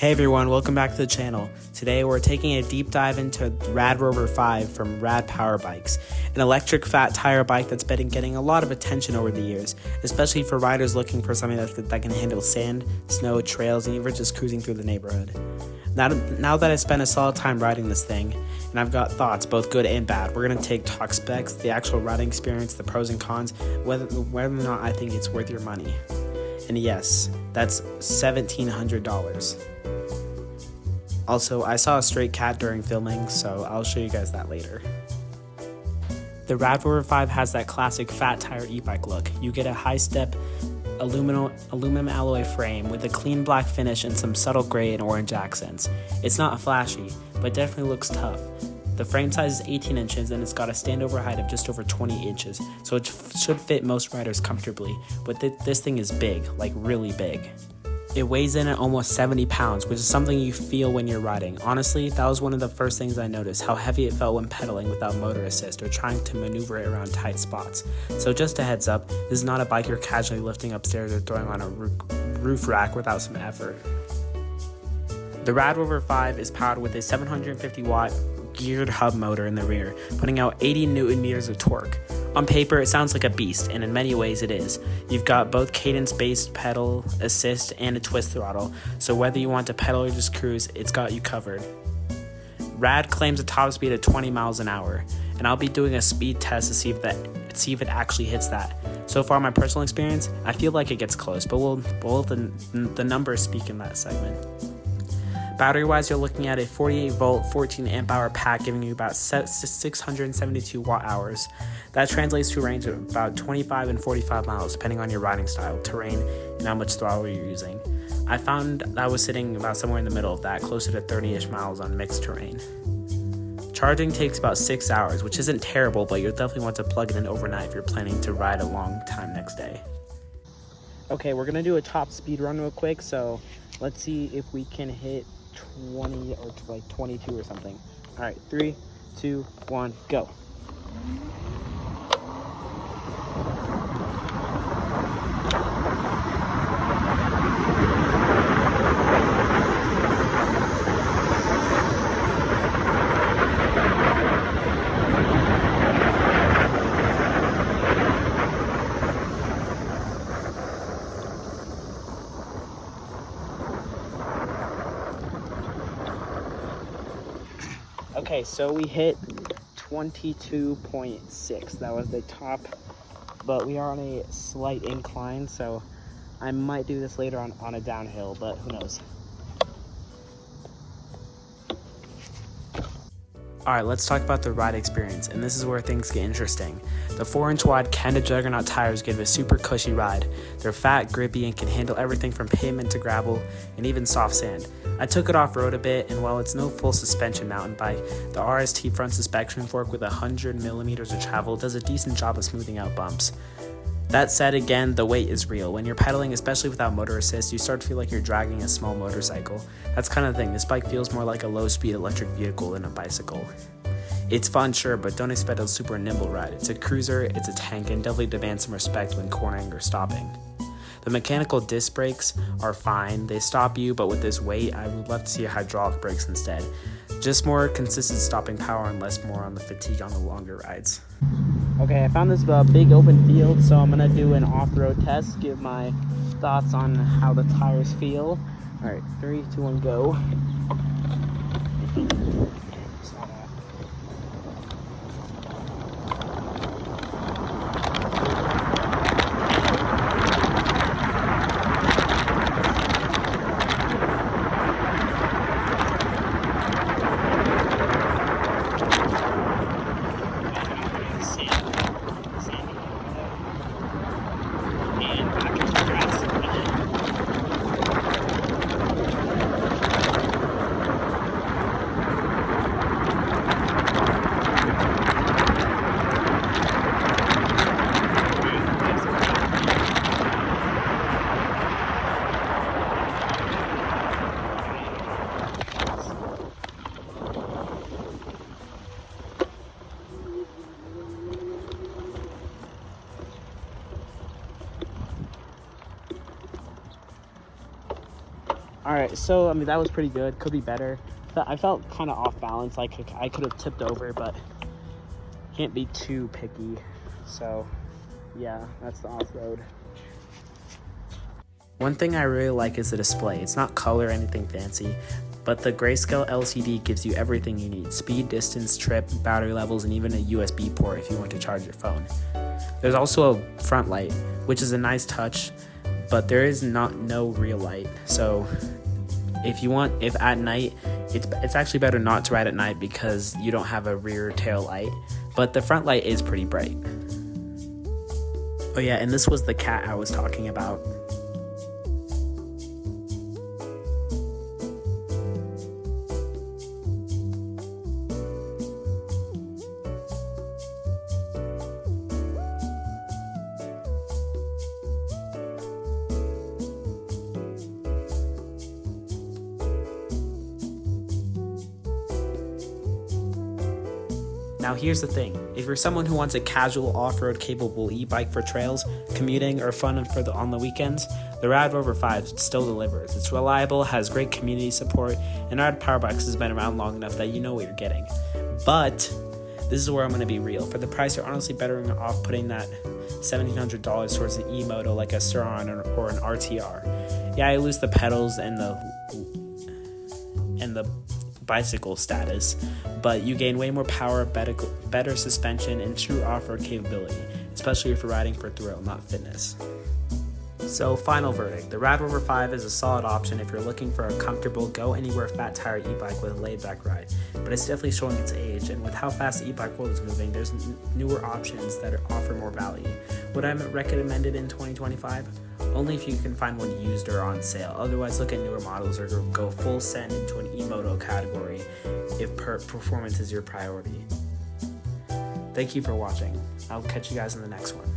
Hey everyone, welcome back to the channel. Today we're taking a deep dive into RadRover 5 from Rad Power Bikes, an electric fat tire bike that's been getting a lot of attention over the years, especially for riders looking for something that can handle sand, snow, trails, and even just cruising through the neighborhood. Now that I spent a solid time riding this thing, and I've got thoughts, both good and bad, we're going to talk specs, the actual riding experience, the pros and cons, whether or not I think it's worth your money. And yes, that's $1,700. Also, I saw a stray cat during filming, so I'll show you guys that later. The RadRover 5 has that classic fat tire e-bike look. You get a high-step aluminum alloy frame with a clean black finish and some subtle gray and orange accents. It's not flashy, but definitely looks tough. The frame size is 18 inches and it's got a standover height of just over 20 inches, so it should fit most riders comfortably, but this thing is big, like really big. It weighs in at almost 70 pounds, which is something you feel when you're riding. Honestly, that was one of the first things I noticed, how heavy it felt when pedaling without motor assist or trying to maneuver it around tight spots. So just a heads up, this is not a bike you're casually lifting upstairs or throwing on a roof rack without some effort. The RadRover 5 is powered with a 750 watt geared hub motor in the rear, putting out 80 Newton meters of torque. On paper, it sounds like a beast, and in many ways it is. You've got both cadence-based pedal assist and a twist throttle, so whether you want to pedal or just cruise, it's got you covered. Rad claims a top speed of 20 miles an hour, and I'll be doing a speed test to see if it actually hits that. So far, my personal experience, I feel like it gets close, but we'll let the numbers speak in that segment. Battery-wise, you're looking at a 48-volt, 14-amp-hour pack giving you about 672 watt-hours. That translates to a range of about 25 and 45 miles, depending on your riding style, terrain, and how much throttle you're using. I found that I was sitting about somewhere in the middle of that, closer to 30-ish miles on mixed terrain. Charging takes about 6 hours, which isn't terrible, but you'll definitely want to plug it in overnight if you're planning to ride a long time next day. Okay, we're going to do a top speed run real quick, so let's see if we can hit 20 or like 22 or something. All right, 3, 2, 1, go. Okay, so we hit 22.6. That was the top, but we are on a slight incline, so I might do this later on a downhill, but who knows. Alright, let's talk about the ride experience, and this is where things get interesting. The 4-inch wide Kenda Juggernaut tires give a super cushy ride. They're fat, grippy, and can handle everything from pavement to gravel, and even soft sand. I took it off-road a bit, and while it's no full suspension mountain bike, the RST front suspension fork with 100 millimeters of travel does a decent job of smoothing out bumps. That said, again, the weight is real. When you're pedaling, especially without motor assist, you start to feel like you're dragging a small motorcycle. That's kind of the thing. This bike feels more like a low-speed electric vehicle than a bicycle. It's fun, sure, but don't expect a super nimble ride. It's a cruiser, it's a tank, and definitely demands some respect when cornering or stopping. The mechanical disc brakes are fine. They stop you, but with this weight, I would love to see hydraulic brakes instead. Just more consistent stopping power and less more on the fatigue on the longer rides. Okay, I found this big open field, so I'm gonna do an off-road test, give my thoughts on how the tires feel. All right, 3, 2, 1, go. Alright, so I mean that was pretty good. Could be better. I felt kind of off balance. Like I could have tipped over, but can't be too picky. So yeah, that's the off-road. One thing I really like is the display. It's not color or anything fancy, but the grayscale LCD gives you everything you need: speed, distance, trip, battery levels, and even a USB port if you want to charge your phone. There's also a front light, which is a nice touch, but there is no real light. So if at night, it's actually better not to ride at night because you don't have a rear tail light, but the front light is pretty bright. Oh yeah, and this was the cat I was talking about. Now here's the thing, if you're someone who wants a casual off-road capable e-bike for trails, commuting, or fun on the weekends, the RadRover 5 still delivers. It's reliable, has great community support, and Rad Powerbikes has been around long enough that you know what you're getting. But this is where I'm going to be real. For the price, you're honestly better off putting that $1,700 towards an e-moto like a Suron or an RTR. Yeah, I lose the pedals and the bicycle status, but you gain way more power, better suspension, and true off-road capability, especially if you're riding for thrill, not fitness. So, final verdict, the RadRover 5 is a solid option if you're looking for a comfortable, go-anywhere fat-tire e-bike with a laid-back ride, but it's definitely showing its age, and with how fast the e-bike world is moving, there's newer options that offer more value. Would I recommend it in 2025? Only if you can find one used or on sale. Otherwise, look at newer models or go full send into an e-moto category if performance is your priority. Thank you for watching. I'll catch you guys in the next one.